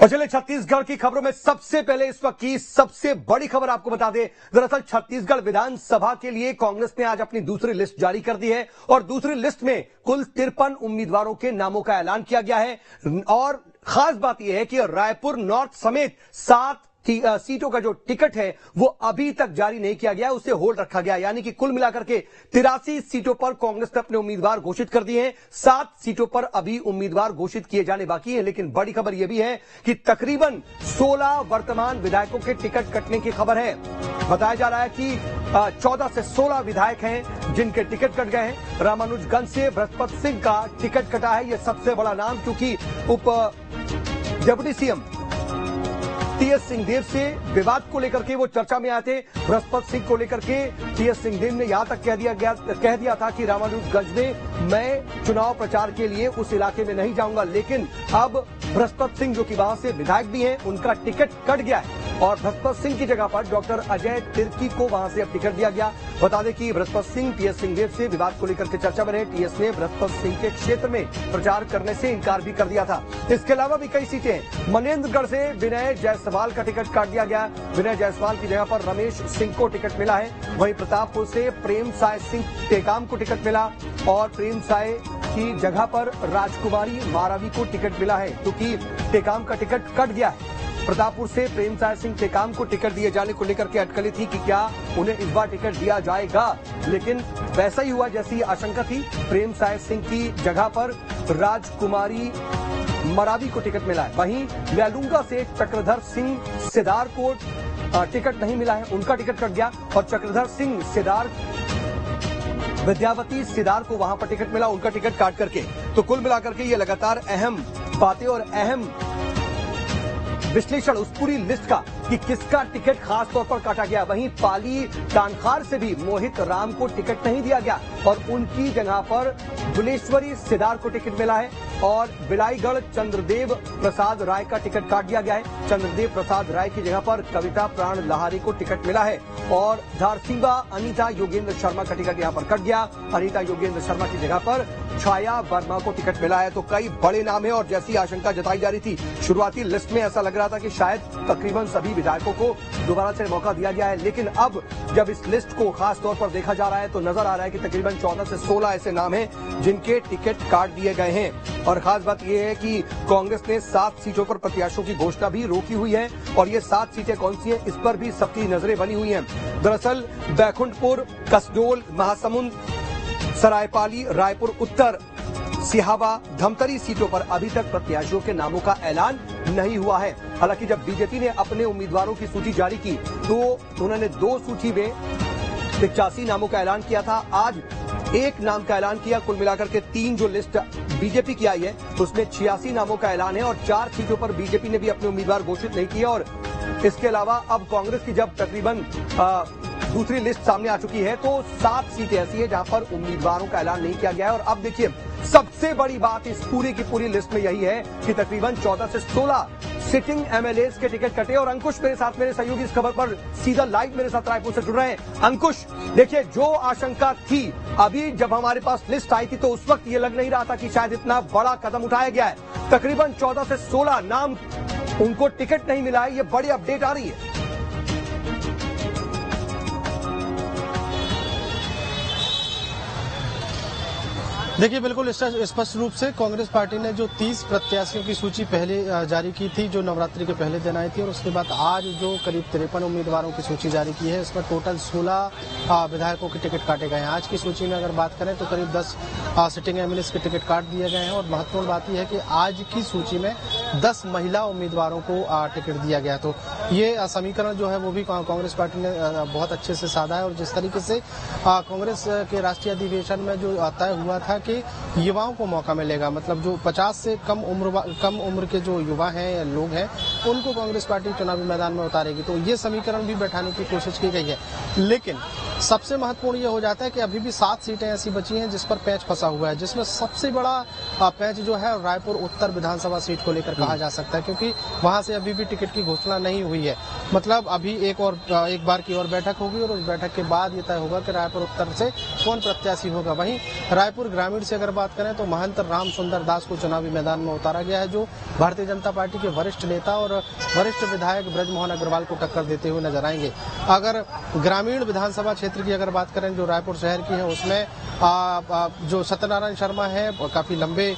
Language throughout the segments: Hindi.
और चले छत्तीसगढ़ की खबरों में सबसे पहले इस वक्त की सबसे बड़ी खबर आपको बता दें। दरअसल छत्तीसगढ़ विधानसभा के लिए कांग्रेस ने आज अपनी दूसरी लिस्ट जारी कर दी है और दूसरी लिस्ट में कुल 53 उम्मीदवारों के नामों का ऐलान किया गया है। और खास बात यह है कि रायपुर नॉर्थ समेत 7 सीटों का जो टिकट है वो अभी तक जारी नहीं किया गया, उसे होल्ड रखा गया। यानी कि कुल मिलाकर के 83 सीटों पर कांग्रेस ने अपने उम्मीदवार घोषित कर दिए हैं। 7 सीटों पर अभी उम्मीदवार घोषित किए जाने बाकी है। लेकिन बड़ी खबर यह भी है कि तकरीबन 16 वर्तमान विधायकों के टिकट कटने की खबर है। बताया जा रहा है कि 14 से 16 विधायक हैं जिनके टिकट कट गए हैं। रामानुजगंज से बृहस्पति सिंह का टिकट कटा है, यह सबसे बड़ा नाम, क्योंकि उप डिप्टी सीएम टीएस सिंहदेव से विवाद को लेकर के वो चर्चा में आए थे। बृहस्पति सिंह को लेकर के टीएस सिंहदेव ने यहां तक कह दिया था कि रामानुजगंज में मैं चुनाव प्रचार के लिए उस इलाके में नहीं जाऊंगा। लेकिन अब बृहस्पति सिंह जो कि वहां से विधायक भी हैं, उनका टिकट कट गया है और बृहस्पति सिंह की जगह पर डॉक्टर अजय तिर्की को वहां से अब टिकट दिया गया। बता दें कि बृहस्पति सिंह टीएस सिंहदेव से विवाद को लेकर के चर्चा में रहे। टीएस ने बृहस्पति सिंह के क्षेत्र में प्रचार करने से इनकार भी कर दिया था। इसके अलावा भी कई सीटें, मनेन्द्रगढ़ से विनय जायसवाल का टिकट काट दिया गया। विनय जायसवाल की जगह पर रमेश सिंह को टिकट मिला है। वहीं प्रतापपुर से प्रेम साय सिंह टेकाम को टिकट मिला और प्रेम साय की जगह पर राजकुमारी मारावी को टिकट मिला है, क्योंकि टेकाम का टिकट कट गया है। प्रतापपुर से प्रेम साय सिंह टेकाम को टिकट दिए जाने को लेकर के अटकलें थी कि क्या उन्हें इस बार टिकट दिया जाएगा, लेकिन वैसा ही हुआ जैसी आशंका थी। प्रेम साय सिंह की जगह पर राजकुमारी मरावी को टिकट मिला है। वहीं लैलूंगा से चक्रधर सिंह सिदार को टिकट नहीं मिला है, उनका टिकट कट गया और चक्रधर सिंह सिदार विद्यावती सिदार को वहां पर टिकट मिला, उनका टिकट काट करके। तो कुल मिलाकर के ये लगातार अहम बातें और अहम विश्लेषण उस पूरी लिस्ट का कि किसका टिकट खास तौर पर काटा गया। वहीं पाली कानखार से भी मोहित राम को टिकट नहीं दिया गया और उनकी जगह पर दुलेश्वरी सिदार को टिकट मिला है और बिलाईगढ़ चंद्रदेव प्रसाद राय का टिकट काट दिया गया है। चंद्रदेव प्रसाद राय की जगह पर कविता प्राण लहारी को टिकट मिला है और धारसीवा अनीता योगेंद्र शर्मा का टिकट यहां पर कट गया। अनीता योगेंद्र शर्मा की जगह पर छाया वर्मा को टिकट मिला है। तो कई बड़े नाम है और जैसी आशंका जताई जा रही थी शुरुआती लिस्ट में, ऐसा लग रहा था कि शायद तकरीबन सभी विधायकों को दोबारा से मौका दिया गया है। लेकिन अब जब इस लिस्ट को खास तौर पर देखा जा रहा है तो नजर आ रहा है कि तकरीबन 14 से 16 ऐसे नाम हैं जिनके टिकट काट दिए गए हैं। और खास बात यह है कि कांग्रेस ने 7 सीटों पर प्रत्याशियों की घोषणा भी रोकी हुई है और ये 7 सीटें कौन सी हैं इस पर भी सबकी नजरें बनी हुई हैं। दरअसल बैकुंठपुर, कसडोल, महासमुंद, सरायपाली, रायपुर उत्तर, सिहावा, धमतरी सीटों पर अभी तक प्रत्याशियों के नामों का ऐलान नहीं हुआ है। हालांकि जब बीजेपी ने अपने उम्मीदवारों की सूची जारी की तो उन्होंने 2 सूची में 85 नामों का ऐलान किया था। आज 1 नाम का ऐलान किया। कुल मिलाकर के 3 जो लिस्ट बीजेपी की आई है उसमें 86 नामों का ऐलान है और 4 सीटों पर बीजेपी ने भी अपने उम्मीदवार घोषित नहीं किए। और इसके अलावा अब कांग्रेस की जब तकरीबन दूसरी लिस्ट सामने आ चुकी है तो 7 सीटें ऐसी है जहां पर उम्मीदवारों का ऐलान नहीं किया गया है। और अब देखिए सबसे बड़ी बात इस पूरी की पूरी लिस्ट में यही है कि तकरीबन 14 से 16 सिटिंग एमएलएस के टिकट कटे। और अंकुश मेरे साथ, मेरे सहयोगी इस खबर पर सीधा लाइव मेरे साथ रायपुर से जुड़ रहे हैं। अंकुश, देखिए जो आशंका थी अभी जब हमारे पास लिस्ट आई थी तो उस वक्त ये लग नहीं रहा था कि शायद इतना बड़ा कदम उठाया गया है। तकरीबन 14 से 16 नाम उनको टिकट नहीं मिला है, ये बड़ी अपडेट आ रही है। देखिए बिल्कुल स्पष्ट रूप से कांग्रेस पार्टी ने जो 30 प्रत्याशियों की सूची पहले जारी की थी, जो नवरात्रि के पहले दिन आई थी, और उसके बाद आज जो करीब 53 उम्मीदवारों की सूची जारी की है इसमें टोटल 16 विधायकों के टिकट काटे गए हैं। आज की सूची में अगर बात करें तो करीब 10 सिटिंग एमएलएस के टिकट काट दिए गए हैं और महत्वपूर्ण बात यह है कि आज की सूची में 10 महिला उम्मीदवारों को टिकट दिया गया। तो ये समीकरण जो है वो भी कांग्रेस पार्टी ने बहुत अच्छे से साधा है। और जिस तरीके से कांग्रेस के राष्ट्रीय अधिवेशन में जो तय हुआ था कि युवाओं को मौका मिलेगा, मतलब जो 50 से कम उम्र के जो युवा हैं, लोग हैं, उनको कांग्रेस पार्टी चुनावी मैदान में उतारेगी। तो ये समीकरण भी बैठाने की कोशिश की गई है। लेकिन सबसे महत्वपूर्ण ये हो जाता है कि अभी भी 7 सीटें ऐसी बची हैं जिस पर पैंच फंसा हुआ है, जिसमें सबसे बड़ा पेंच जो है रायपुर उत्तर विधानसभा सीट को लेकर कहा जा सकता है, क्योंकि वहां से अभी भी टिकट की घोषणा नहीं हुई है। मतलब अभी एक बार की और बैठक होगी और उस बैठक के बाद ये तय होगा कि रायपुर उत्तर से कौन प्रत्याशी होगा। वहीं रायपुर ग्रामीण से अगर बात करें तो महंत राम सुंदर दास को चुनावी मैदान में उतारा गया है, जो भारतीय जनता पार्टी के वरिष्ठ नेता और वरिष्ठ विधायक ब्रजमोहन अग्रवाल को टक्कर देते हुए नजर आएंगे। अगर ग्रामीण विधानसभा क्षेत्र की अगर बात करें जो रायपुर शहर की है, उसमें जो सत्यनारायण शर्मा है काफी लंबे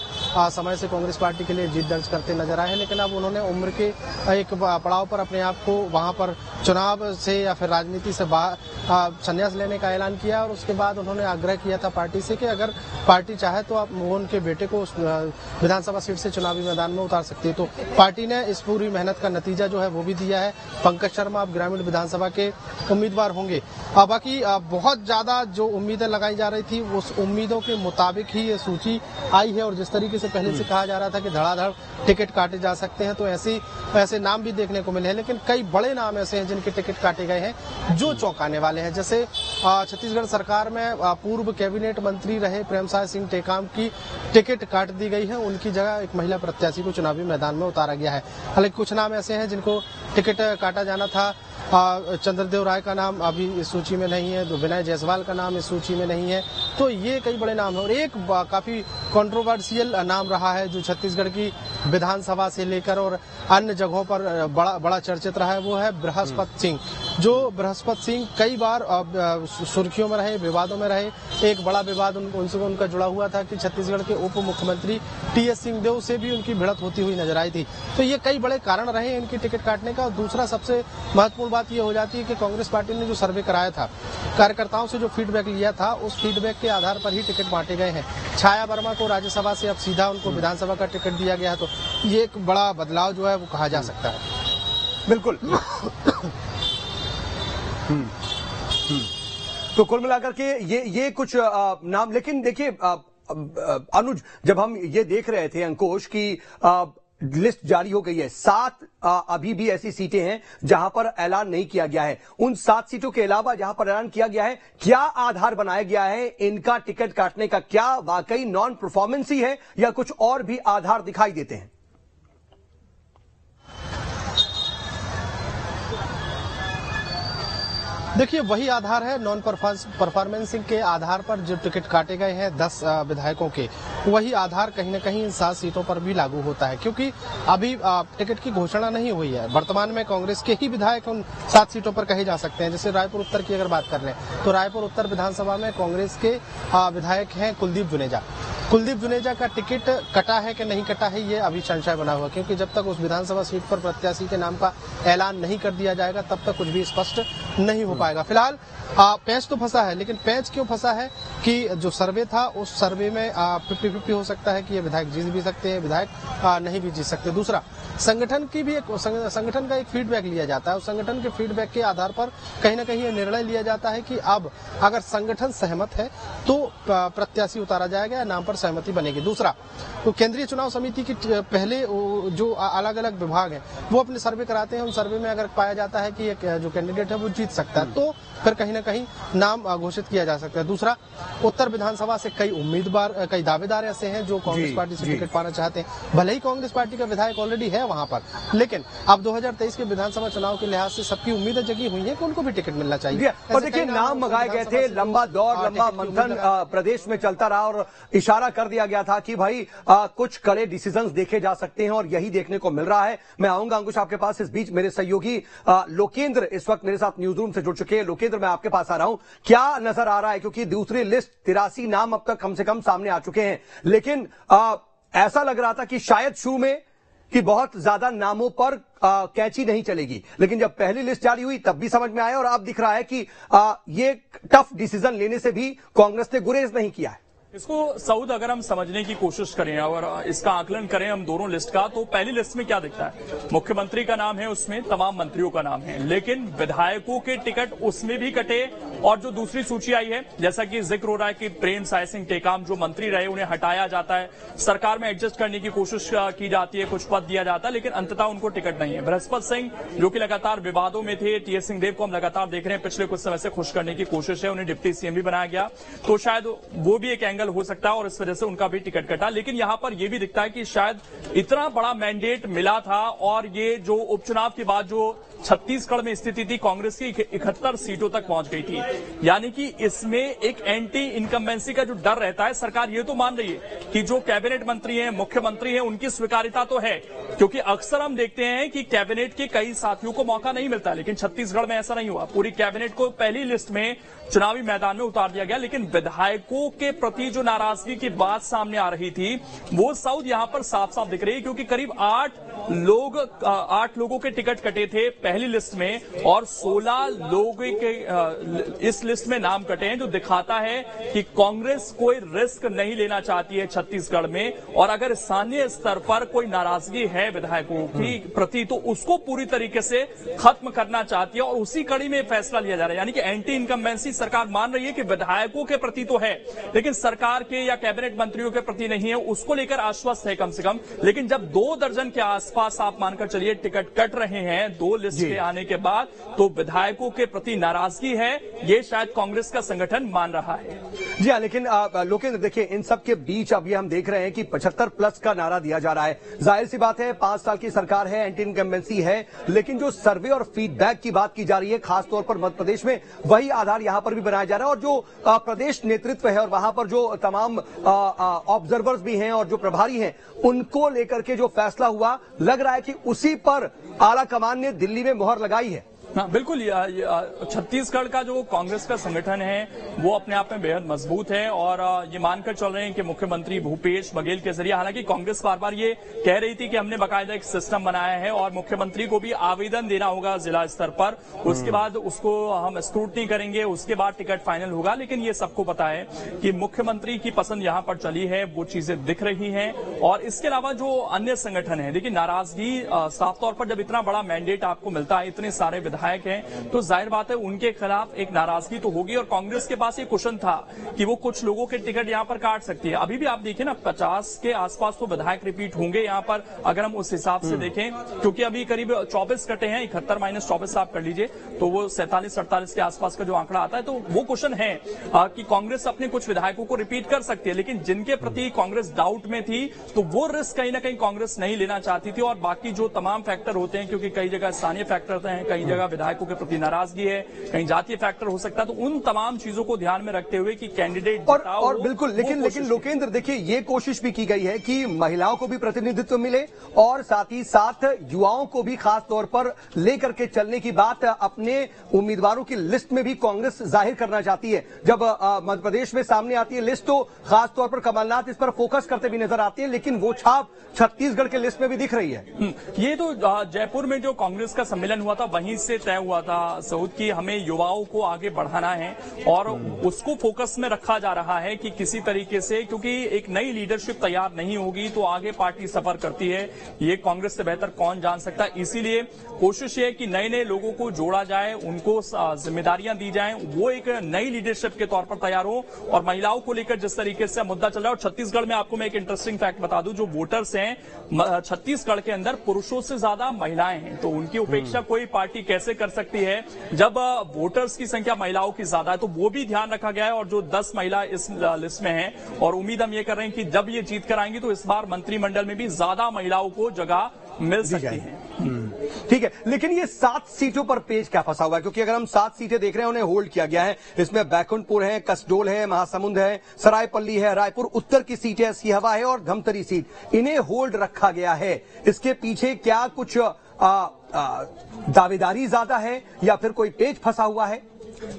समय से कांग्रेस पार्टी के लिए जीत दर्ज करते नजर आए हैं, लेकिन अब उन्होंने उम्र के एक पड़ाव पर अपने आप को वहां पर चुनाव से या फिर राजनीति से संन्यास लेने का ऐलान किया और उसके बाद उन्होंने आग्रह किया था पार्टी से कि अगर पार्टी चाहे तो आप उनके बेटे को विधानसभा सीट से चुनावी मैदान में उतार सकती है। तो पार्टी ने इस पूरी मेहनत का नतीजा जो है वो भी दिया है। पंकज शर्मा अब ग्रामीण विधानसभा के उम्मीदवार होंगे। बाकी बहुत ज्यादा जो उम्मीदें लगाई जा रही थी उस उम्मीदों के मुताबिक ही ये सूची आई है और जिस तरीके से पहले से कहा जा रहा था कि धड़ाधड़ टिकट काटे जा सकते हैं, तो ऐसे नाम भी देखने को मिले हैं, लेकिन कई बड़े नाम ऐसे हैं जिनके टिकट काटे गए हैं जो चौंकाने वाले हैं। जैसे छत्तीसगढ़ सरकार में पूर्व कैबिनेट मंत्री रहे प्रेमसाय सिंह टेकाम की टिकट काट दी गई है, उनकी जगह एक महिला प्रत्याशी को चुनावी मैदान में उतारा गया है। हालांकि कुछ नाम ऐसे हैं जिनको टिकट काटा जाना था। चंद्रदेव राय का नाम अभी इस सूची में नहीं है, विनय जायसवाल का नाम इस सूची में नहीं है। तो ये कई बड़े नाम है और एक काफी कंट्रोवर्शियल नाम रहा है जो छत्तीसगढ़ की विधानसभा से लेकर और अन्य जगहों पर बड़ा चर्चित रहा है, वो है बृहस्पत सिंह। जो बृहस्पत सिंह कई बार सुर्खियों में रहे, विवादों में रहे। एक बड़ा विवाद उनका जुड़ा हुआ था कि छत्तीसगढ़ के उप मुख्यमंत्री टी.एस. सिंहदेव से भी उनकी भिड़त होती हुई नजर आई थी। तो ये कई बड़े कारण रहे इनकी टिकट काटने का। और दूसरा सबसे महत्वपूर्ण बात ये हो जाती है कि कांग्रेस पार्टी ने जो सर्वे कराया था, कार्यकर्ताओं से जो फीडबैक लिया था, उस फीडबैक के आधार पर ही टिकट बांटे गए हैं। छाया वर्मा को राज्यसभा से अब सीधा उनको विधानसभा का टिकट दिया गया है, तो ये एक बड़ा बदलाव जो है वो कहा जा सकता है। बिल्कुल। तो कुल मिलाकर के ये कुछ नाम, लेकिन देखिए अनुज, जब हम ये देख रहे थे अंकुश की लिस्ट जारी हो गई है, 7 अभी भी ऐसी सीटें हैं जहां पर ऐलान नहीं किया गया है। उन 7 सीटों के अलावा जहां पर ऐलान किया गया है, क्या आधार बनाया गया है इनका टिकट काटने का? क्या वाकई नॉन परफॉर्मेंस ही है या कुछ और भी आधार दिखाई देते हैं? देखिए वही आधार है, नॉन परफॉर्मेंसिंग के आधार पर जो टिकट काटे गए हैं 10 विधायकों के, वही आधार कहीं न कहीं इन 7 सीटों पर भी लागू होता है, क्योंकि अभी टिकट की घोषणा नहीं हुई है। वर्तमान में कांग्रेस के ही विधायक उन 7 सीटों पर कहे जा सकते हैं। जैसे रायपुर उत्तर की अगर बात कर लें तो रायपुर उत्तर विधानसभा में कांग्रेस के विधायक हैं कुलदीप जुनेजा। कुलदीप जुनेजा का टिकट कटा है कि नहीं कटा है ये अभी संशय बना हुआ, क्योंकि जब तक उस विधानसभा सीट पर प्रत्याशी के नाम का ऐलान नहीं कर दिया जाएगा तब तक कुछ भी स्पष्ट नहीं हो पाएगा। फिलहाल पेंच तो फंसा है, लेकिन पेंच क्यों फंसा है कि जो सर्वे था उस सर्वे में 50-50 हो सकता है कि ये विधायक जीत भी सकते हैं, विधायक नहीं भी जीत सकते। दूसरा, संगठन का एक फीडबैक लिया जाता है। उस संगठन के फीडबैक के आधार पर कहीं ना कहीं ये निर्णय लिया जाता है कि अब अगर संगठन सहमत है तो प्रत्याशी उतारा जाएगा या नाम पर सहमति बनेगी। दूसरा, तो केंद्रीय चुनाव समिति की पहले जो अलग अलग विभाग हैं वो अपने सर्वे कराते हैं। उन सर्वे में अगर पाया जाता है कि जो कैंडिडेट है वो जीत सकता है तो फिर कहीं ना कहीं नाम घोषित किया जा सकता है। दूसरा, उत्तर विधानसभा से कई दावेदार ऐसे हैं जो कांग्रेस पार्टी से टिकट पाना चाहते हैं। भले ही कांग्रेस पार्टी का विधायक ऑलरेडी है वहां पर, लेकिन अब 2023 के विधानसभा चुनाव के लिहाज से सबकी उम्मीदें जगी हुई हैं कि उनको भी टिकट मिलना चाहिए। और देखिए नाम मंगाए गए थे, लंबा दौर, लंबा मंथन प्रदेश में चलता रहा और इशारा कर दिया गया था कि भाई कुछ कड़े डिसीजंस देखे जा सकते हैं और यही देखने को मिल रहा है। मैं आऊंगा अंकुश आपके पास। इस बीच मेरे सहयोगी लोकेंद्र इस वक्त मेरे साथ न्यूज रूम से जुड़ चुके हैं। लोकेंद्र, मैं आपके पास आ रहा हूं, क्या नजर आ रहा है? क्योंकि दूसरी लिस्ट 83 नाम अब तक कम से कम सामने आ चुके हैं, लेकिन ऐसा लग रहा था कि शायद शुरू में कि बहुत ज्यादा नामों पर कैची नहीं चलेगी, लेकिन जब पहली लिस्ट जारी हुई तब भी समझ में आया और अब दिख रहा है कि ये टफ डिसीजन लेने से भी कांग्रेस ने गुरेज नहीं किया है। इसको सऊद अगर हम समझने की कोशिश करें और इसका आकलन करें हम दोनों लिस्ट का, तो पहली लिस्ट में क्या दिखता है? मुख्यमंत्री का नाम है, उसमें तमाम मंत्रियों का नाम है, लेकिन विधायकों के टिकट उसमें भी कटे। और जो दूसरी सूची आई है, जैसा कि जिक्र हो रहा है कि प्रेमसाय सिंह टेकाम जो मंत्री रहे उन्हें हटाया जाता है, सरकार में एडजस्ट करने की कोशिश की जाती है, कुछ पद दिया जाता है, लेकिन अंततः उनको टिकट नहीं है। बृहस्पत सिंह जो कि लगातार विवादों में थे, टी.एस. सिंहदेव को हम लगातार देख रहे हैं पिछले कुछ समय से खुश करने की कोशिश है, उन्हें डिप्टी सीएम भी बनाया गया, तो शायद वो भी एक एंगल फाइनल हो सकता है और इस वजह से उनका भी टिकट कटा। लेकिन यहां पर यह भी दिखता है कि शायद इतना बड़ा मैंडेट मिला था और ये जो उपचुनाव के बाद जो छत्तीसगढ़ में स्थिति थी कांग्रेस की 71 सीटों तक पहुंच गई थी, यानी कि इसमें एक एंटी इनकम्बेंसी का जो डर रहता है, सरकार ये तो मान रही है कि जो कैबिनेट मंत्री हैं, मुख्यमंत्री हैं, उनकी स्वीकार्यता तो है, क्योंकि अक्सर हम देखते हैं कि कैबिनेट के कई साथियों को मौका नहीं मिलता, लेकिन छत्तीसगढ़ में ऐसा नहीं हुआ। पूरी कैबिनेट को पहली लिस्ट में चुनावी मैदान में उतार दिया गया, लेकिन विधायकों के प्रति जो नाराजगी की बात सामने आ रही थी वो साउथ यहां पर साफ साफ दिख रही है, क्योंकि करीब 8 लोगों के टिकट कटे थे पहली लिस्ट में और 16 लोगों के इस लिस्ट में नाम कटे हैं, जो दिखाता है कि कांग्रेस कोई रिस्क नहीं लेना चाहती है छत्तीसगढ़ में। और अगर स्थानीय स्तर पर कोई नाराजगी है विधायकों की प्रति तो उसको पूरी तरीके से खत्म करना चाहती है और उसी कड़ी में फैसला लिया जा रहा है। यानी कि एंटी इनकम्बेंसी सरकार मान रही है कि विधायकों के प्रति तो है, लेकिन सरकार के या कैबिनेट मंत्रियों के प्रति नहीं है, उसको लेकर आश्वस्त है कम से कम। लेकिन जब 2 दर्जन के आसपास आप मानकर चलिए टिकट कट रहे हैं 2 लिस्ट के आने के बाद, तो विधायकों के प्रति नाराजगी है, ये शायद कांग्रेस का संगठन मान रहा है। जी हाँ, लेकिन लोकेंद्र देखिए, इन सब के बीच अभी हम देख रहे हैं कि 75+ का नारा दिया जा रहा है। जाहिर सी बात है 5 साल की सरकार है, एंटी इनकम्बेंसी है, लेकिन जो सर्वे और फीडबैक की बात की जा रही है खासतौर पर मध्य प्रदेश में, वही आधार यहां पर भी बनाया जा रहा है। और जो प्रदेश नेतृत्व है और वहां पर जो तमाम ऑब्जर्वर्स भी हैं और जो प्रभारी हैं, उनको लेकर के जो फैसला हुआ, लग रहा है कि उसी पर आला कमान ने दिल्ली में मुहर लगाई है। हाँ, बिल्कुल। छत्तीसगढ़ का जो कांग्रेस का संगठन है वो अपने आप में बेहद मजबूत है और ये मानकर चल रहे हैं कि मुख्यमंत्री भूपेश बघेल के जरिए, हालांकि कांग्रेस बार बार ये कह रही थी कि हमने बाकायदा एक सिस्टम बनाया है और मुख्यमंत्री को भी आवेदन देना होगा जिला स्तर पर, उसके बाद उसको हम स्क्रूटनी करेंगे, उसके बाद टिकट फाइनल होगा। लेकिन ये सबको पता है कि मुख्यमंत्री की पसंद यहां पर चली है, वो चीजें दिख रही हैं। और इसके अलावा जो अन्य संगठन है, देखिए नाराजगी साफ तौर पर जब इतना बड़ा मैंडेट आपको मिलता है, इतने सारे विधायक हैं, तो जाहिर बात है उनके खिलाफ एक नाराजगी तो होगी। और कांग्रेस के पास ये क्वेश्चन था कि वो कुछ लोगों के टिकट यहां पर काट सकती है। अभी भी आप देखिए ना 50 के आसपास तो विधायक रिपीट होंगे यहां पर, अगर हम उस हिसाब से देखें, क्योंकि अभी करीब 24 कटे हैं, 71 - 24 आप कर लीजिए तो वो 47-48 के आसपास का जो आंकड़ा आता है। तो वो क्वेश्चन है कि कांग्रेस अपने कुछ विधायकों को रिपीट कर सकती है, लेकिन जिनके प्रति कांग्रेस डाउट में थी तो वो रिस्क कहीं ना कहीं कांग्रेस नहीं लेना चाहती थी। और बाकी जो तमाम फैक्टर होते हैं, क्योंकि कई जगह स्थानीय फैक्टर हैं, कई जगह विधायकों के प्रति नाराजगी है, कहीं जातीय फैक्टर हो सकता है, तो उन तमाम चीजों को ध्यान में रखते हुए कि कैंडिडेट और बिल्कुल, लेकिन लोकेंद्र देखिए, ये कोशिश भी की गई है कि महिलाओं को भी प्रतिनिधित्व मिले और साथ ही साथ युवाओं को भी खास तौर पर लेकर के चलने की बात अपने उम्मीदवारों की लिस्ट में भी कांग्रेस जाहिर करना चाहती है। जब मध्य प्रदेश में सामने आती है लिस्ट तो खास तौर पर कमलनाथ इस पर फोकस करते भी नजर आते हैं, लेकिन वो छाप छत्तीसगढ़ के लिस्ट में भी दिख रही है। ये तो जयपुर में जो कांग्रेस का सम्मेलन हुआ था वहीं से तय हुआ था सऊद की हमें युवाओं को आगे बढ़ाना है और उसको फोकस में रखा जा रहा है कि किसी तरीके से, क्योंकि एक नई लीडरशिप तैयार नहीं होगी तो आगे पार्टी सफर करती है, ये कांग्रेस से बेहतर कौन जान सकता है। इसीलिए कोशिश ये है कि नए नए लोगों को जोड़ा जाए, उनको जिम्मेदारियां दी जाएं, वो एक नई लीडरशिप के तौर पर तैयार हो। और महिलाओं को लेकर जिस तरीके से मुद्दा चल रहा है, और छत्तीसगढ़ में आपको मैं एक इंटरेस्टिंग फैक्ट बता दूं, जो वोटर्स हैं छत्तीसगढ़ के अंदर पुरुषों से ज्यादा महिलाएं हैं, तो उनकी उपेक्षा कोई पार्टी कैसे कर सकती है जब वोटर्स की संख्या महिलाओं की ज्यादा है। तो वो भी ध्यान रखा गया है और जो 10 महिला इस लिस्ट में हैं और उम्मीद हम ये कर रहे हैं कि जब ये जीत कर आएंगी तो इस बार मंत्रिमंडल में भी ज्यादा महिलाओं को जगह मिल सकती है। ठीक है, लेकिन ये 7 सीटों पर पेच क्या फंसा हुआ है? क्योंकि अगर हम 7 सीटें देख रहे हैं उन्हें होल्ड किया गया है, इसमें बैकुंठपुर है, कसडोल है, महासमुंद है, सरायपल्ली है, रायपुर उत्तर की सीट है, सिहवा है और धमतरी सीट, इन्हें होल्ड रखा गया है। इसके पीछे क्या कुछ दावेदारी ज्यादा है या फिर कोई पेच फंसा हुआ है?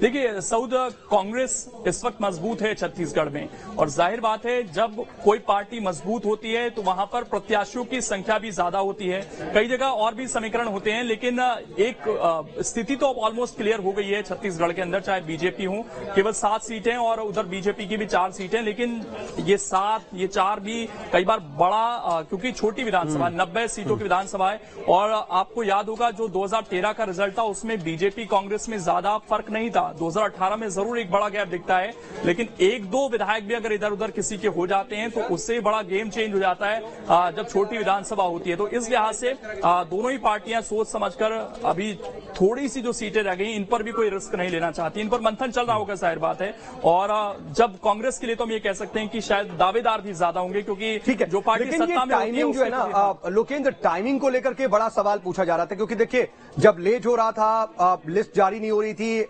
देखिए सऊद, कांग्रेस इस वक्त मजबूत है छत्तीसगढ़ में और जाहिर बात है जब कोई पार्टी मजबूत होती है तो वहां पर प्रत्याशियों की संख्या भी ज्यादा होती है। कई जगह और भी समीकरण होते हैं, लेकिन एक स्थिति तो अब ऑलमोस्ट क्लियर हो गई है छत्तीसगढ़ के अंदर, चाहे बीजेपी हो, केवल 7 सीटें और उधर बीजेपी की भी 4 सीटें, लेकिन ये 4 भी कई बार बड़ा, क्योंकि छोटी विधानसभा 90 सीटों की विधानसभा है। और आपको याद होगा जो 2013 का रिजल्ट था उसमें बीजेपी कांग्रेस में ज्यादा फर्क नहीं था। 2018 में जरूर एक बड़ा गैप दिखता है, लेकिन 1-2 विधायक भी अगर इधर उधर किसी के हो जाते हैं तो उससे बड़ा गेम चेंज हो जाता है जब छोटी विधानसभा होती है। तो इस लिहाज से दोनों ही पार्टियां सोच समझकर अभी थोड़ी सी जो सीटें रह गई इन पर भी कोई रिस्क नहीं लेना चाहती, इन पर मंथन चल रहा होगा जाहिर बात है। और जब कांग्रेस के लिए तो हम ये कह सकते हैं कि शायद दावेदार भी ज्यादा होंगे, क्योंकि ठीक है, जो पार्टी सत्ता में टाइमिंग जो है ना लोकेंद्र, टाइमिंग को लेकर के बड़ा सवाल पूछा जा रहा था, क्योंकि देखिए जब लेट हो रहा था, लिस्ट जारी नहीं हो रही थी,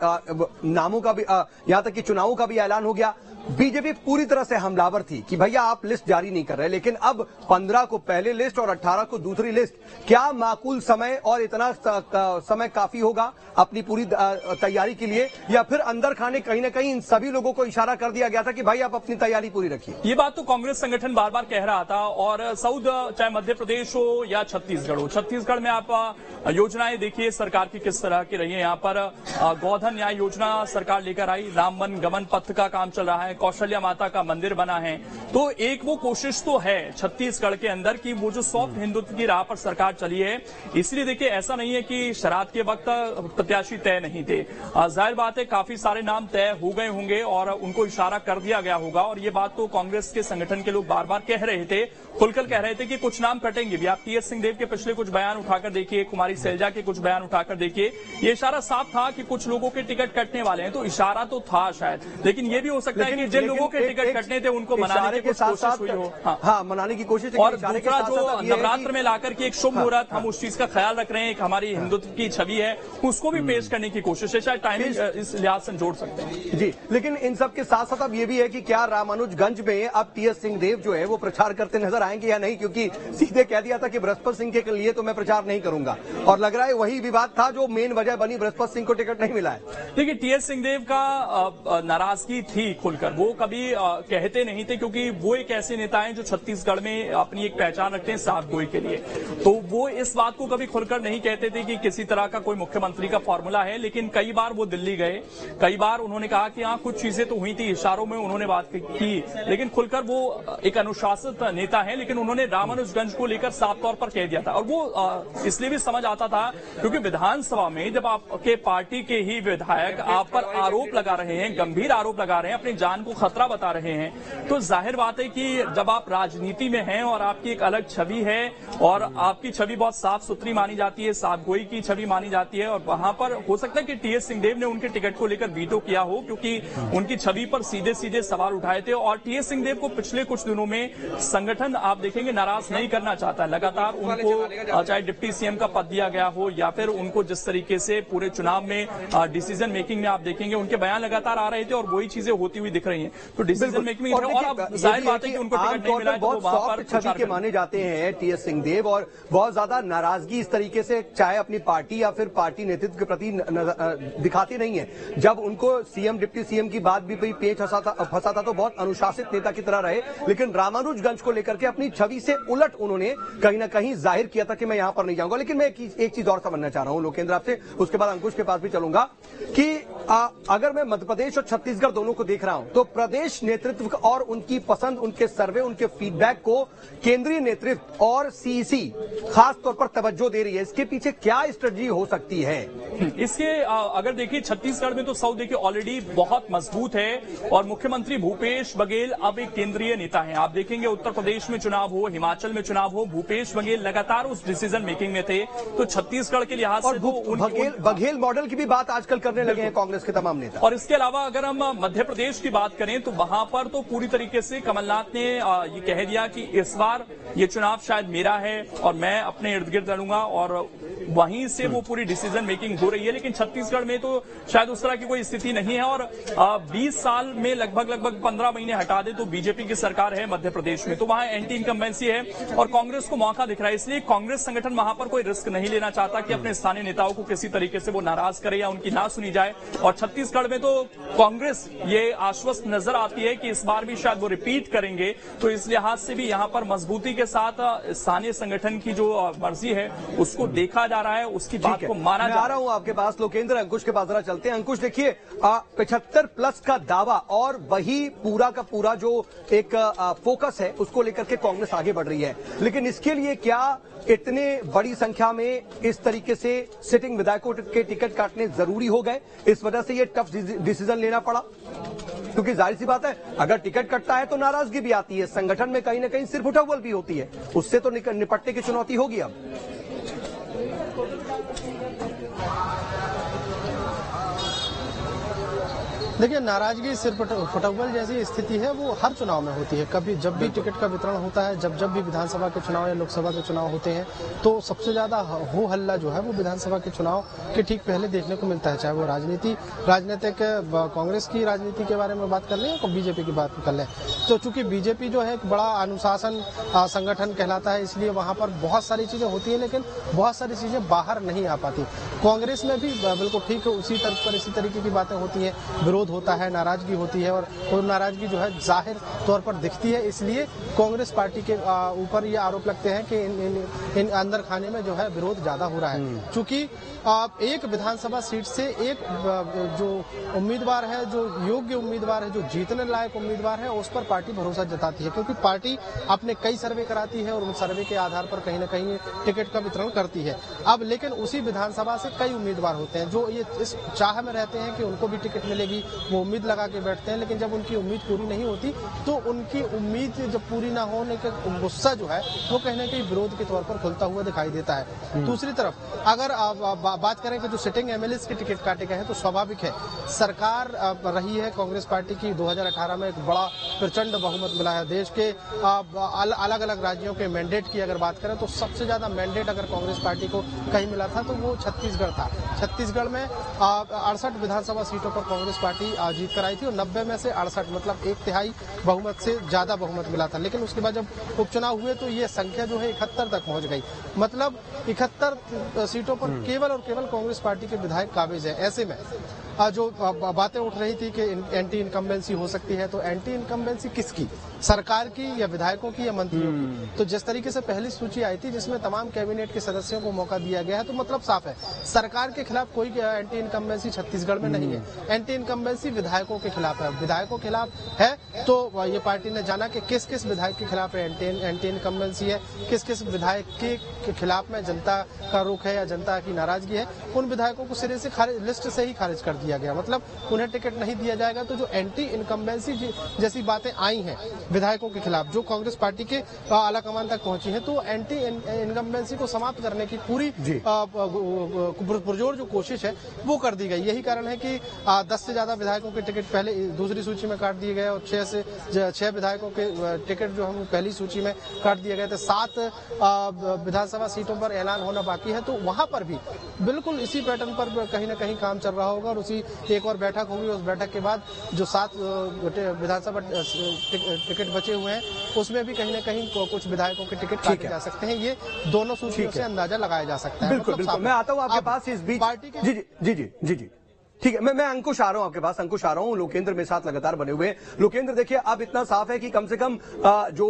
नामों का भी यहां तक कि चुनावों का भी ऐलान हो गया, बीजेपी पूरी तरह से हमलावर थी कि भैया आप लिस्ट जारी नहीं कर रहे। लेकिन अब 15 को पहले लिस्ट और 18 को दूसरी लिस्ट, क्या माकूल समय और इतना समय काफी होगा अपनी पूरी तैयारी के लिए, या फिर अंदर खाने कहीं ना कहीं इन सभी लोगों को इशारा कर दिया गया था कि भाई आप अपनी तैयारी पूरी रखिए? ये बात तो कांग्रेस संगठन बार बार कह रहा था, और साउथ चाहे मध्य प्रदेश हो या छत्तीसगढ़ हो, छत्तीसगढ़ में आप योजनाएं देखिए सरकार की किस तरह की रही है। यहाँ पर गोधन न्याय योजना सरकार लेकर आई, राम वन गमन पथ का काम चल रहा है, कौशल्या माता का मंदिर बना है। तो एक वो कोशिश तो है छत्तीसगढ़ के अंदर कि वो जो सॉफ्ट हिंदुत्व की राह पर सरकार चली है, इसलिए देखिए ऐसा नहीं है कि शरारत के वक्त प्रत्याशी तय नहीं थे। जाहिर बात है काफी सारे नाम तय हो गए होंगे और उनको इशारा कर दिया गया होगा, और ये बात तो कांग्रेस के संगठन के लोग बार बार कह रहे थे, खुलकर कह रहे थे कि कुछ नाम कटेंगे भी। आप टीएस सिंहदेव के पिछले कुछ बयान उठाकर देखिए, कुमारी सैलजा के कुछ बयान उठाकर देखिए, ये इशारा साफ था कि कुछ लोगों के टिकट कटने वाले हैं। तो इशारा तो था शायद, लेकिन ये भी हो सकता है कि जिन लोगों के टिकट कटने थे उनको मनाने की कोशिश हुई हो। हाँ, मनाने की कोशिश। और दूसरा जो नवरात्र में लाकर के एक शुभ मुहूर्त, हम उस चीज का ख्याल रख रहे हैं, एक हमारी हिंदुत्व की छवि है, उसको भी पेश करने की कोशिश है। शायद टाइमिंग इस लिहाज से जोड़ सकते हैं जी। लेकिन इन सब के साथ साथ अब ये भी है कि क्या रामानुजगंज में अब टीएस सिंहदेव जो है वो प्रचार करते नजर आएंगे या नहीं, क्योंकि सीधे कह दिया था कि बृहस्पति सिंह के लिए तो मैं प्रचार नहीं करूंगा, और लग रहा है वही विवाद था जो मेन वजह बनी, बृहस्पति सिंह को टिकट नहीं मिला है। देखिए टीएस सिंहदेव का नाराजगी थी खुलकर, वो कभी कहते नहीं थे, क्योंकि वो एक ऐसे नेता हैं जो छत्तीसगढ़ में अपनी एक पहचान रखते हैं साफ गोई के लिए। तो वो इस बात को कभी खुलकर नहीं कहते थे कि किसी तरह का कोई मुख्यमंत्री का फॉर्मूला है। लेकिन कई बार वो दिल्ली गए, कई बार उन्होंने कहा कि हाँ कुछ चीजें तो हुई थी, इशारों में उन्होंने बात की, लेकिन खुलकर वो एक अनुशासित नेता है। लेकिन उन्होंने रामानुजगंज को लेकर साफ तौर पर कह दिया था, और वो इसलिए भी समझ आता था क्योंकि विधानसभा में जब आपके पार्टी के ही विधायक आप पर आरोप लगा रहे हैं, गंभीर आरोप लगा रहे हैं, अपनी जान को खतरा बता रहे हैं, तो जाहिर बात है कि जब आप राजनीति में हैं और आपकी एक अलग छवि है और आपकी छवि बहुत साफ सुथरी मानी जाती है, साफ गोई की छवि मानी जाती है, और वहां पर हो सकता है कि टीएस सिंहदेव ने उनके टिकट को लेकर वीटो किया हो, क्योंकि उनकी छवि पर सीधे सीधे सवाल उठाए थे। और टीएस सिंहदेव को पिछले कुछ दिनों में संगठन आप देखेंगे नाराज नहीं करना चाहता है, लगातार उनको चाहे डिप्टी सीएम का पद दिया गया हो या फिर उनको जिस तरीके से पूरे चुनाव में डिसीजन मेकिंग में आप देखेंगे उनके बयान लगातार आ रहे थे और वही चीजें होती हुई दिख रही हैं। तो डिसीजन मेकिंग में और अब जाहिर बात है कि उनको टिकट नहीं मिला है, तो वो वहां पर छवि के माने जाते हैं टीएस सिंहदेव, और बहुत ज्यादा नाराजगी इस तरीके से चाहे अपनी पार्टी या फिर पार्टी नेतृत्व के प्रति दिखाते नहीं है। जब उनको सीएम डिप्टी सीएम की बात भी पेच फंसा था तो बहुत अनुशासित नेता की तरह रहे, लेकिन रामानुजगंज को लेकर के अपनी छवि से उलट उन्होंने कहीं ना कहीं जाहिर किया था कि मैं यहां पर नहीं जाऊंगा। लेकिन मैं एक चीज और समझना चाह रहा हूं लोकेंद्र आपसे, उसके बाद अंकुश के पास भी चलूंगा, कि अगर मैं मध्य प्रदेश और छत्तीसगढ़ दोनों को देख रहा हूं तो प्रदेश नेतृत्व और उनकी पसंद, उनके सर्वे, उनके फीडबैक को केंद्रीय नेतृत्व और सीईसी खास तौर पर तवज्जो दे रही है। इसके पीछे क्या स्ट्रेटजी हो सकती है? इसके अगर देखिए छत्तीसगढ़ में तो साउथ देखिए ऑलरेडी बहुत मजबूत है, और मुख्यमंत्री भूपेश बघेल अब एक केंद्रीय नेता हैं। आप देखेंगे उत्तर प्रदेश में चुनाव हो, हिमाचल में चुनाव हो, भूपेश बघेल लगातार उस डिसीजन मेकिंग में थे। तो छत्तीसगढ़ के लिहाज से तो बघेल मॉडल की भी बात आजकल करने लगे हैं कांग्रेस के तमाम नेता। और इसके अलावा अगर हम मध्य प्रदेश की बात करें तो वहां पर तो पूरी तरीके से कमलनाथ ने ये कह दिया कि इस बार ये चुनाव शायद मेरा है और मैं अपने इर्द गिर्द लड़ूंगा, और वहीं से वो पूरी डिसीजन मेकिंग हो रही है। लेकिन छत्तीसगढ़ में तो शायद उस तरह की कोई स्थिति नहीं है, और 20 साल में लगभग 15 महीने हटा दे तो बीजेपी की सरकार है मध्य प्रदेश में, तो वहां एंटी इनकम्बेंसी है और कांग्रेस को मौका दिख रहा है। इसलिए कांग्रेस संगठन वहां पर कोई रिस्क नहीं लेना चाहता कि अपने स्थानीय नेताओं को किसी तरीके से वो नाराज करे या उनकी ना सुनी जाए। और छत्तीसगढ़ में तो कांग्रेस ये आश्वस्त नजर आती है कि इस बार भी शायद वो रिपीट करेंगे, तो इस लिहाज से भी यहां पर मजबूती के साथ स्थानीय संगठन की जो मर्जी है उसको देखा जा रहा है, उसकी बात को माना जा रहा हूं आपके पास लोकेंद्र, अंकुश के पास जरा चलते हैं। अंकुश देखिए 75+ का दावा और वही पूरा का पूरा जो एक फोकस है उसको लेकर के कांग्रेस आगे बढ़ रही है, लेकिन इसके लिए क्या इतने बड़ी संख्या में इस तरीके से सिटिंग विधायकों के टिकट काटने जरूरी हो गए, इस वजह से ये टफ डिसीजन लेना पड़ा? क्योंकि जाहिर सी बात है अगर टिकट कटता है तो नाराजगी भी आती है, संगठन में कहीं ना कहीं सिर्फ उठावल भी होती है, उससे तो निपटने की चुनौती होगी अब। देखिए, नाराजगी सिर फुटबॉल जैसी स्थिति है वो हर चुनाव में होती है। कभी जब भी टिकट का वितरण होता है, जब भी विधानसभा के चुनाव या लोकसभा के चुनाव होते हैं, तो सबसे ज्यादा हो हल्ला जो है वो विधानसभा के चुनाव के ठीक पहले देखने को मिलता है। चाहे वो राजनीतिक कांग्रेस की राजनीति के बारे में बात कर लें या बीजेपी की बात कर लें, तो चूंकि बीजेपी जो है एक बड़ा अनुशासन संगठन कहलाता है, इसलिए वहां पर बहुत सारी चीजें होती है, लेकिन बहुत सारी चीजें बाहर नहीं आ पाती। कांग्रेस में भी बिल्कुल ठीक उसी तर्ज पर इसी तरीके की बातें होती हैं, विरोध होता है, नाराजगी होती है, और वो नाराजगी जो है जाहिर तौर पर दिखती है। इसलिए कांग्रेस पार्टी के ऊपर ये आरोप लगते हैं कि इन अंदर खाने में जो है विरोध ज्यादा हो रहा है। चूंकि एक विधानसभा सीट से एक जो उम्मीदवार है, जो योग्य उम्मीदवार है, जो जीतने लायक उम्मीदवार है, उस पर पार्टी भरोसा जताती है, क्योंकि पार्टी अपने कई सर्वे कराती है और उन सर्वे के आधार पर कहीं न कहीं टिकट का वितरण करती है। अब लेकिन उसी विधानसभा से कई उम्मीदवार होते हैं जो ये इस चाह में रहते हैं कि उनको भी टिकट मिलेगी, वो उम्मीद लगा के बैठते हैं, लेकिन जब उनकी उम्मीद पूरी नहीं होती तो उनकी उम्मीद जब पूरी ना होने का गुस्सा जो है वो कहीं न कहीं विरोध के तौर पर खुलता हुआ दिखाई देता है। दूसरी तरफ अगर बात करें कि जो सिटिंग एमएलए के टिकट काटे गए हैं, तो स्वाभाविक है सरकार रही है कांग्रेस पार्टी की 2018 में एक बड़ा प्रचंड बहुमत मिला है। देश के अलग अलग राज्यों के मैंडेट की अगर बात करें तो सबसे ज्यादा मैंडेट अगर कांग्रेस पार्टी को कहीं मिला था तो वो छत्तीसगढ़ था। छत्तीसगढ़ में 68 विधानसभा सीटों पर कांग्रेस पार्टी जीत कर आई थी और 90 में से 68 मतलब 1/3 बहुमत से ज्यादा बहुमत मिला था। लेकिन उसके बाद जब उपचुनाव हुए तो ये संख्या जो है 71 तक पहुंच गई। मतलब 71 सीटों पर केवल और केवल कांग्रेस पार्टी के विधायक काबिज है। ऐसे में जो बातें उठ रही थी कि एंटी इनकम्बेंसी हो सकती है, तो एंटी इनकम्बेंसी किसकी, सरकार की या विधायकों की या मंत्रियों की? तो जिस तरीके से पहली सूची आई थी जिसमें तमाम कैबिनेट के सदस्यों को मौका दिया गया है, तो मतलब साफ है सरकार के खिलाफ कोई एंटी इनकम्बेंसी छत्तीसगढ़ में नहीं है। एंटी इनकम्बेंसी विधायकों के खिलाफ है। विधायकों के खिलाफ है तो ये पार्टी ने जाना कि किस किस विधायक के खिलाफ एंटी इनकम्बेंसी है, किस किस विधायक के खिलाफ में जनता का रुख है या जनता की नाराजगी है। उन विधायकों को सिरे से लिस्ट से ही खारिज कर दिया गया, मतलब उन्हें टिकट नहीं दिया जाएगा। तो जो एंटी इनकम्बेंसी जैसी बातें आई हैं विधायकों के खिलाफ जो कांग्रेस पार्टी के आला कमान तक पहुंची है, तो एंटी इनकम्बेंसी को समाप्त करने की पूरी पुरजोर जो कोशिश है वो कर दी गई। यही कारण है कि 10 से ज्यादा विधायकों के टिकट पहले दूसरी सूची में काट दिए गए और 6 विधायकों के टिकट जो हम पहली सूची में काट दिए गए थे। 7 विधानसभा सीटों पर ऐलान होना बाकी है, तो वहां पर भी बिल्कुल इसी पैटर्न पर कहीं न कहीं काम चल रहा होगा और उसी एक और बैठक होगी। उस बैठक के बाद जो 7 विधानसभा टिकट बचे हुए हैं उसमें भी कहीं न कहीं कुछ विधायकों के टिकट काटे जा सकते हैं। ये दोनों सूचियों से अंदाजा लगाया जा सकता है। बिल्कुल बिल्कुल, मैं आता हूं आपके पास इस बीच पार्टी के जी ठीक है, मैं अंकुश आ रहा हूं आपके पास। अंकुश आ रहा हूं, लोकेंद्र मेरे साथ लगातार बने हुए हैं। लोकेंद्र देखिए, अब इतना साफ है कि कम से कम जो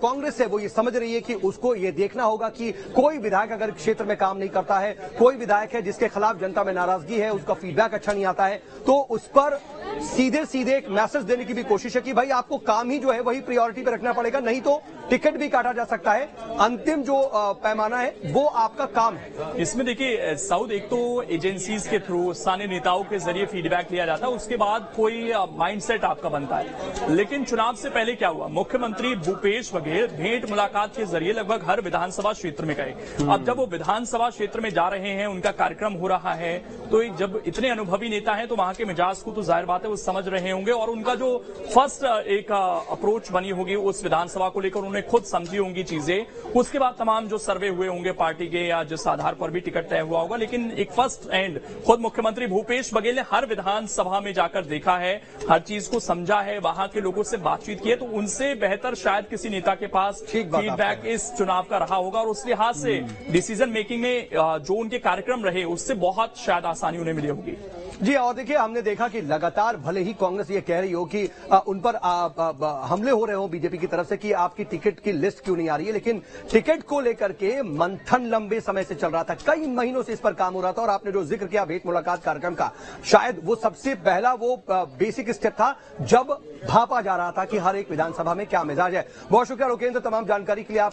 कांग्रेस है वो ये समझ रही है कि उसको ये देखना होगा कि कोई विधायक अगर क्षेत्र में काम नहीं करता है, कोई विधायक है जिसके खिलाफ जनता में नाराजगी है, उसका फीडबैक अच्छा नहीं आता है, तो उस पर सीधे एक मैसेज देने की भी कोशिश है कि भाई आपको काम ही जो है वही प्रायोरिटी पे रखना पड़ेगा, नहीं तो टिकट भी काटा जा सकता है। अंतिम जो पैमाना है वो आपका काम है। इसमें देखिए साउथ, एक तो एजेंसीज के थ्रू स्थानीय नेताओं के जरिए फीडबैक लिया जाता है, उसके बाद कोई माइंडसेट आपका बनता है। लेकिन चुनाव से पहले क्या हुआ, मुख्यमंत्री भूपेश बघेल भेंट मुलाकात के जरिए लगभग हर विधानसभा क्षेत्र में गए। अब जब वो विधानसभा क्षेत्र में जा रहे हैं, उनका कार्यक्रम हो रहा है, तो जब इतने अनुभवी नेता हैं तो वहां के मिजाज को तो जाहिर बात है वो समझ रहे होंगे और उनका जो फर्स्ट एक अप्रोच बनी होगी उस विधानसभा को लेकर उन्होंने खुद समझी होंगी चीजें। उसके बाद तमाम जो सर्वे हुए होंगे पार्टी के या जिस आधार पर भी टिकट तय हुआ होगा, लेकिन एक फर्स्ट एंड खुद मुख्यमंत्री भूपेश बघेल ने हर विधानसभा में जाकर देखा है, हर चीज को समझा है, वहां के लोगों से बातचीत की है, तो उनसे बेहतर शायद किसी नेता के पास फीडबैक इस चुनाव का रहा होगा और उस लिहाज से डिसीजन मेकिंग में जो उनके कार्यक्रम रहे उससे बहुत शायद आसानी उन्हें मिली होगी। जी, और देखिए हमने देखा कि लगातार भले ही कांग्रेस ये कह रही हो कि उन पर हमले हो रहे हो बीजेपी की तरफ से कि आपकी टिकट की लिस्ट क्यों नहीं आ रही है, लेकिन टिकट को लेकर के मंथन लंबे समय से चल रहा था, कई महीनों से इस पर काम हो रहा था। और आपने जो जिक्र किया भेंट मुलाकात कार्यक्रम का, शायद वो सबसे पहला वो बेसिक स्टेप था जब भापा जा रहा था कि हर एक विधानसभा में क्या मिजाज है। बहुत शुक्रिया लोकेंद्र तमाम जानकारी के लिए। आप